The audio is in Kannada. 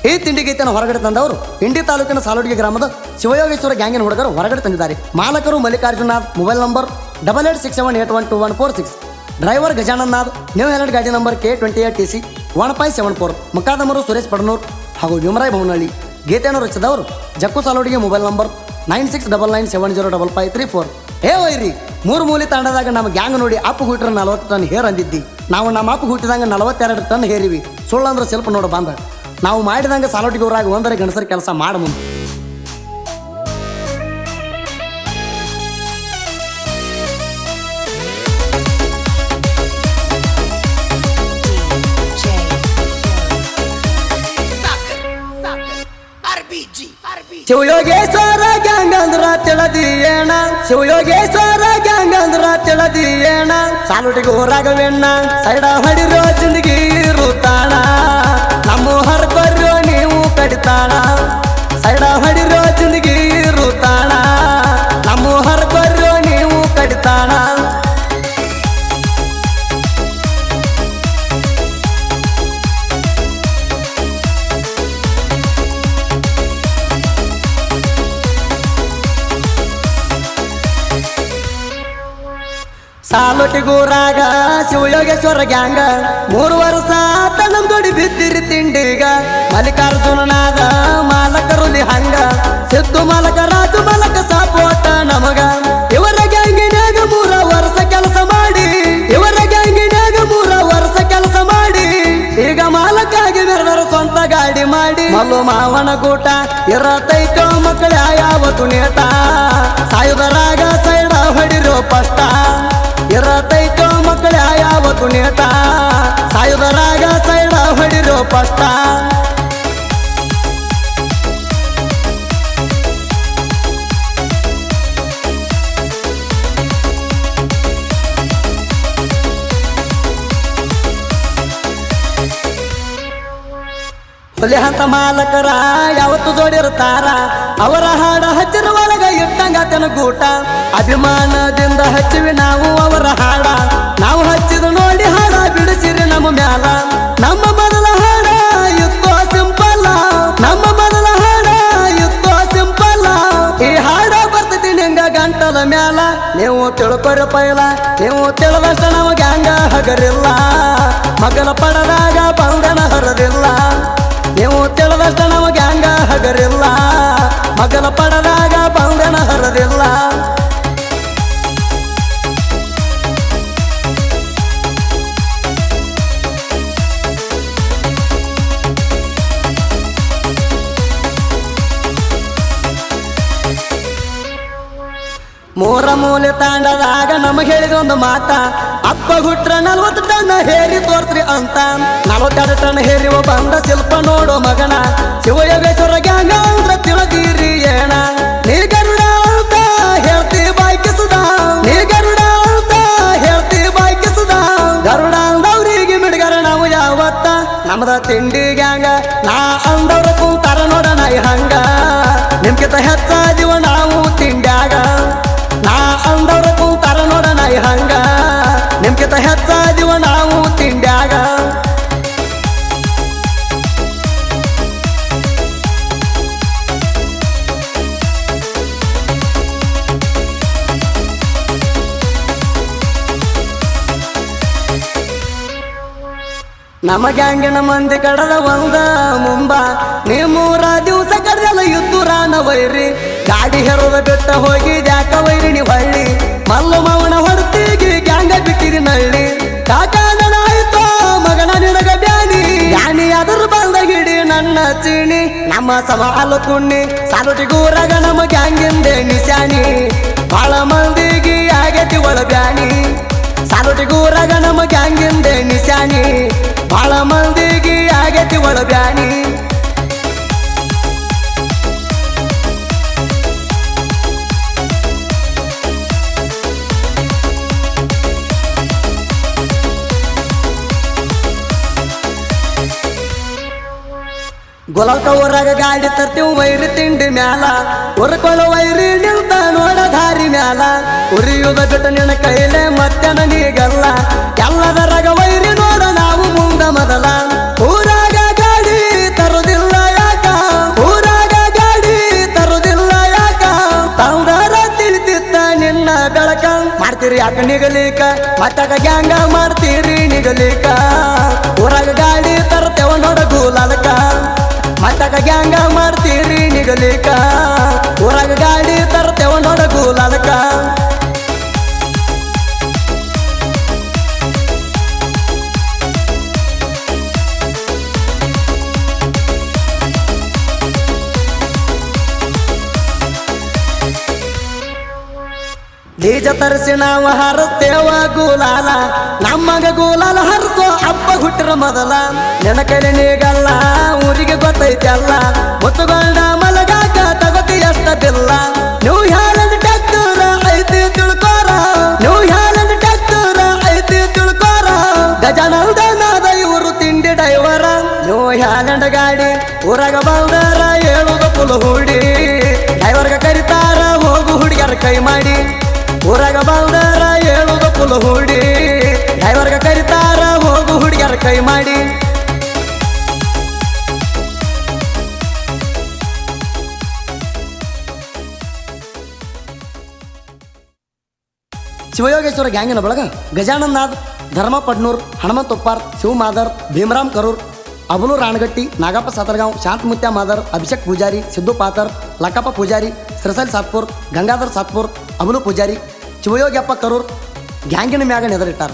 ಈ ತಿಂಡಿ ಗೀತೆಯನ್ನು ಹೊರಗಡೆ ತಂದವರು ಇಂಡಿ ತಾಲೂಕಿನ ಸಾಲುಡಿಗೆ ಗ್ರಾಮದ ಶಿವಯೋಗೇಶ್ವರ ಗ್ಯಾಂಗಿನ ಹುಡುಗರು ಹೊರಗಡೆ ತಂದಿದ್ದಾರೆ. ಮಾಲಕರು Mallikarjunanath, mobile number 8867812146. Driver Gajananath, New Holland ಗಾಡಿ ನಂಬರ್ K28TC 1574. ಮುಖಾದಮರು ಸುರೇಶ್ ಪಡನೂರ್ ಹಾಗೂ ವಿಮರಾಯ್ ಭವನಹಳ್ಳಿ. ಗೀತೆಯನ್ನು ರಚಿಸಿದವರು ಜಕ್ಕು ಸಾಲುಡಿಗೆ, ಮೊಬೈಲ್ ನಂಬರ್ 9699705534. ಹೇ ವೈರಿ, ಮೂರು ಮೂಲಿ ತಾಂಡದಾಗ ನಮ್ಮ ಗ್ಯಾಂಗ್ ನೋಡಿ ಅಪ್ಪು ಹುಟ್ಟಿರ 40 ಟನ್ ಹೇರ್ ಅಂದಿದ್ದಿ. ನಾವು ನಮ್ಮ ಅಪ್ಪು ಹುಟ್ಟಿದಂಗೆ 42 ಟನ್ ಹೇರಿವಿ. ಸುಳ್ಳಂದ್ರೆ ಸ್ವಲ್ಪ ನೋಡು ಬಂದ. ನಾವು ಮಾಡಿದಂಗೆ ಸಾಲೋಟಿಗೆ ಊರಾಗ ಒಂದರೆ ಗಣಸರ ಕೆಲಸ ಮಾಡ ಮುಂದೆ. ಶಿವಯೋಗೇಶ್ವರ ಗ್ಯಾಂಗ್ ಅಂದ್ರ ತಿಳದಿಯೇಣ, ಶಿವಯೋಗೇಶ್ವರ ಗ್ಯಾಂಗ್ ಅಂದ್ರ ತಿಳದಿಯೇಣ. ಸಾಲುಟಿಗೆ ಊರಾಗವೇಣ ಸೈಡ ಹೊಡಿರೋ ಜಿಂದಗಿ ಇರುತ್ತಾಣ. ನಮ್ಮ ಹರ್ಕೊರ್ಯೋ ನೀವು ಕಡಿತಾಣ, ಸೈಡ ಹೊಡಿರೋ ಜಿಂದಗಿ ಇರುತ್ತಾಣ. ನಮ್ಮ ಹರ್ಕೊರ್ಯೋ ನೀವು ಕಡಿತಾಣ. ಸಾಲುಟಿಗೂರಾಗ ಶಿವಯೋಗೇಶ್ವರ ಗ್ಯಾಂಗ 3 ವರ್ಷ ನಮ್ ಜೋಡಿ ಬಿದ್ದಿರಿ ತಿಂಡಿಗ. ಮಲ್ಲಿಕಾರ್ಜುನನಾದ ಮಾಲಕರುಲಿ ಹಂಗ, ಸಿದ್ದು ಮಾಲಕ ರಾಜು ಮಾಲಕ ಸಪೋಟ ನಮಗ. ಇವರ ಗ್ಯಾಂಗಿನಾಗ 3 ವರ್ಷ ಕೆಲಸ ಮಾಡಿ, ಇವರ ಗ್ಯಾಂಗಿನಾಗ 3 ವರ್ಷ ಕೆಲಸ ಮಾಡಿ, ಈಗ ಮಾಲಕಾಗಿ ಮೆರೆದರ ಸ್ವಂತ ಗಾಡಿ ಮಾಡಿ. ಮಲ್ಲು ಮಾವನ ಗೂಟ ಇರತೈತೋ ಮಕ್ಕಳ ಯಾವತ್ತು ನೇಟ. ಸಾಯುಧರಾಗ ಸೈಡ ಹೊಡಿರೋ ಪಷ್ಟ ಇರತೈತೋ ಮಕ್ಕಳ ಯಾವತ್ತು ನೇಟ. ಸಾಯುಧರಾಗ ಸೈಡ ಹೊಡಿರೋ ಪಷ್ಟ. ಹುಲಿ ಹಂತ ಮಾಲಕರ ಯಾವತ್ತು ಜೋಡಿರ್ತಾರ, ಅವರ ಹಾಡ ಹಚ್ಚಿರ ಒಳಗ ಇಟ್ಟಂಗಾತನ ಗೂಟ. ಅಭಿಮಾನದಿಂದ ಹಚ್ಚಿವಿ ನಾವು ಅವರ ಹಾಡ, ನಾವು ಹಚ್ಚಿದ ನೋಡಿ ಹಾಡ ಬಿಡಿಸಿರಿ ನಮ್ಮ ಮ್ಯಾಲ. ನಮ್ಮ ಮೊದಲ ಹಾಡ ಇತ್ತೋ ಸಿಂಪಲ್ಲ, ನಮ್ಮ ಮೊದಲ ಹಾಡ ಇತ್ತೋ ಸಿಂಪಲ್ಲ. ಈ ಹಾಡ ಬರ್ತೈತಿ ನಿಂಗ ಗಂಟದ ಮ್ಯಾಲ. ನೀವು ತಿಳ್ಕೊರಿ ಪೈಲ, ನೀವು ತಿಳಿದಷ್ಟ ನಾವು ಗ್ಯಾಂಗ ಹಗರಿಲ್ಲ. ಮಗಲ ಪಡದಾಗ ಬಂಧನ ಹರದಿಲ್ಲ. ನೀವು ತಿಳಿದಷ್ಟ ನಾವು ಗ್ಯಾಂಗ ಹಗರಿಲ್ಲ. ಮಗಲ ಪಡದಾಗ ಬಂಧನ ಹರದಿಲ್ಲ. ಮೂರ ಮೂಲೆ ತಾಂಡದಾಗ ನಮಗೆ ಹೇಳಿದೊಂದು ಮಾತ, ಅಪ್ಪ ಹುಟ್ರ 40 ಟನ್ ಹೇರಿ ತೋರ್ಸ್ರಿ ಅಂತ. 42 ಟನ್ ಹೇರಿವ ಬಂದ ಶಿಲ್ಪ ನೋಡೋ ಮಗನ. ಶಿವಯೋಗೇಶ್ವರ ಗ್ಯಾಂಗ ಅಂದ್ರ ತಿಳಿದಿರಿ ಏನ. ನೀ ಗರುಡ ಅಂತ ಹೇಳ್ತಿ ಬಾಯ್ಕಿಸುದ, ನೀ ಗರುಡ ಅಂತ ಹೇಳ್ತಿ ಬಾಯ್ಕಿಸುದ. ಗರುಡ ಅಂದವ್ರಿಗೆ ಮಿಡ್ಗಾರ ನಾವು ಯಾವತ್ತ. ನಮ್ದ ತಿಂಡಿ ಗ್ಯಾಂಗ ನಾ ಅಂದವ್ರ ಕುಂತಾರ ನೋಡಣ ಹಂಗ. ನಿಮ್ಗಿಂತ ಹೆಚ್ಚಾದಿವ ನಾವು ತಿಂಡ್ಯಾಗ. ನಾ ಅಂದವ್ರ ಕುಂತಾರ ನೋಡಣ ಹಂಗ. ನಿಮ್ಗಿಂತ ಹೆಚ್ಚಾದಿವ ನಾವು ತಿಂಡ್ಯಾಗ. ನಮ್ಮ ಗ್ಯಾಂಗಿನ ಮಂದಿ ಕಡದ ಒಂದ ಮುಂಬ. ನೀ 3 ದಿವಸ ಕಡ್ದಲ್ಲ ಯುದ್ಧರಾನ ವೈರಿ. ಗಾಡಿ ಹೆರೋದ ಬಿಟ್ಟ ಹೋಗಿ ಜಾಕ ವೈರಿ ನೀ ಹೊಳ್ಳಿ. ಮಲ್ಲು ಮಾವನ ಹೊಡ್ತಿಗಿ ಗ್ಯಾಂಗ ಬಿಟ್ಟಿರಿ ನಳ್ಳಿ. ಕಾಕಾದನ ಆಯ್ತೋ ಮಗನ ನಿನಗ ಬ್ಯಾನಿ. ಬ್ಯಾನಿ ಅದ್ರ ಬಂದ ಹಿಡಿ ನನ್ನ ಚೀಣಿ. ನಮ್ಮ ಸವಾಲು ಕುಣ್ಣಿ ಸಾಲುಟಿಗೂರಾಗ ನಮ್ಮ ಗ್ಯಾಂಗಿಂದೆ ನಿಶಾನಿ. ಬಾಳ ಮಂದಿಗಿ ಆಗೈತಿ ಒಳ ಬ್ಯಾನಿ. ಸಾಲುಟಿಗೂರಾಗ ನಮ್ಮ ಗ್ಯಾಂಗಿಂದೆ ನಿಶಾನಿ. ಬಾಳ ಮಂದಿಗಿ ಆಗೈತಿ ಒಳ ಬ್ಯಾನಿ. ಗೊಲಕ ಊರಾಗ ಗಾಡಿ ತರ್ತೀವಿ ವೈರಿ ತಿಂಡಿ ಮ್ಯಾಲ. ಉರ್ಕೊಳ್ಳೋ ವೈರಿ ನಿಲ್ತ ನೋಡ ದಾರಿ ಮ್ಯಾಲ. ಉರಿಯುದ ಬಿಟ್ಟು ನಿನ್ನ ಕೈಲೆ ಮತ್ತನ ನೀಗಲ್ಲ. ಎಲ್ಲದರಾಗ ವೈರಿ ನೋಡ ನಾವು ಮುಂದ ಮೊದಲ. ಊರಾಗ ಗಾಡಿ ತರುದಿಲ್ಲ ಹುಡುಗರು ಯಾಕೆ ನಿಗಲಿಕ ಮತ್ತಾಗ ಗ್ಯಾಂಗ ಮಾಡ್ತೀರಿ ನಿಗಲಿಕ ಊರಾಗ ಗಾಡಿ ತರ್ತೇವ ನೋಡ ಗೂಲಾಲಕ ಮತ್ತಾಗ ಗ್ಯಾಂಗ ಮಾಡ್ತೀರಿ ನಿಗಲಿಕ ಊರಾಗ ಗಾಡಿ ತರ್ತೇವ ನೋಡ ಗೂಲಾಲಕ ಡೀಜ ತರಿಸಿ ನಾವು ಹರಸ್ತೇವ ಗೂಲಾಲ ನಮ್ಮಗ ಗೂಲಾಲ ಹರಿಸೋ ಹಬ್ಬ ಹುಟ್ಟಿರ ಮೊದಲ ನೆನ ಕೈಲಿ ನೀಗಲ್ಲ ಊರಿಗೆ ಗೊತ್ತೈತಲ್ಲ ಮುತ್ತುಗೊಂಡ ಮಲಗಾಕ ತಗೋತಿ ಎಷ್ಟ ಬಿಲ್ಲ ನೀವು ಹ್ಯಾಲಂಡ್ ಟ್ಯಾಕ್ಟರ್ ಐತಿ ತಿಳ್ಕೋರ ನೀವು ಹ್ಯಾಲಂಡ್ ಟ್ಯಾಕ್ಟರ್ ಐತಿ ತಿಳ್ಕೋರ ಗಜಾನದ ಇವರು ತಿಂಡಿ ಡೈವರ ನೀವು ಹ್ಯಾಲಂಡ್ ಗಾಡಿ ಊರಾಗ ಬಂದರ ಹೇಳುದು ಪುಲ್ ಹುಡಿ ಡ್ರೈವರ್ಗ ಕರಿತಾರ ಹೋಗು ಹುಡುಗರ ಕೈ ಮಾಡಿ ಊರಾಗ ಬಂದರ ಹೇಳುದು ಪುಲ್ ಹುಡಿ ಡ್ರೈವರ್ಗ ಕರಿತಾರ ಹೋಗು ಹುಡುಗರ ಕೈ ಮಾಡಿ ಶಿವಯೋಗೇಶ್ವರ ಗ್ಯಾಂಗಿನ ಬಳಗ ಗಜಾನನ್ ನಾಥ್, ಧರ್ಮ ಪಡ್ನೂರ್, ಹನುಮಂತ ಉಪ್ಪಾರ್, ಶಿವ ಮಾದರ್, ಭೀಮರಾಮ್ ಕರೂರ್, ಅಬುಲು ರಾಣಗಟ್ಟಿ, ನಾಗಪ್ಪ ಸಾತರ್ಗಾಂವ್, ಶಾಂತಮುತ್ಯ ಮಾದರ್, ಅಭಿಷೇಕ್ ಪೂಜಾರಿ, ಸಿದ್ದು ಪಾತರ್, ಲಕ್ಕಪ್ಪ ಪೂಜಾರಿ, ಶ್ರೀಸೈಲ್ ಸಾತ್ಪುರ್, ಗಂಗಾಧರ್ ಸಾತ್ಪುರ್, ಅಬುಲು ಪೂಜಾರಿ, ಶಿವಯೋಗಿಯಪ್ಪ ಕರೂರ್ ಗ್ಯಾಂಗಿನ ಮ್ಯಾಗ ನೆದರಿಟ್ಟಾರ.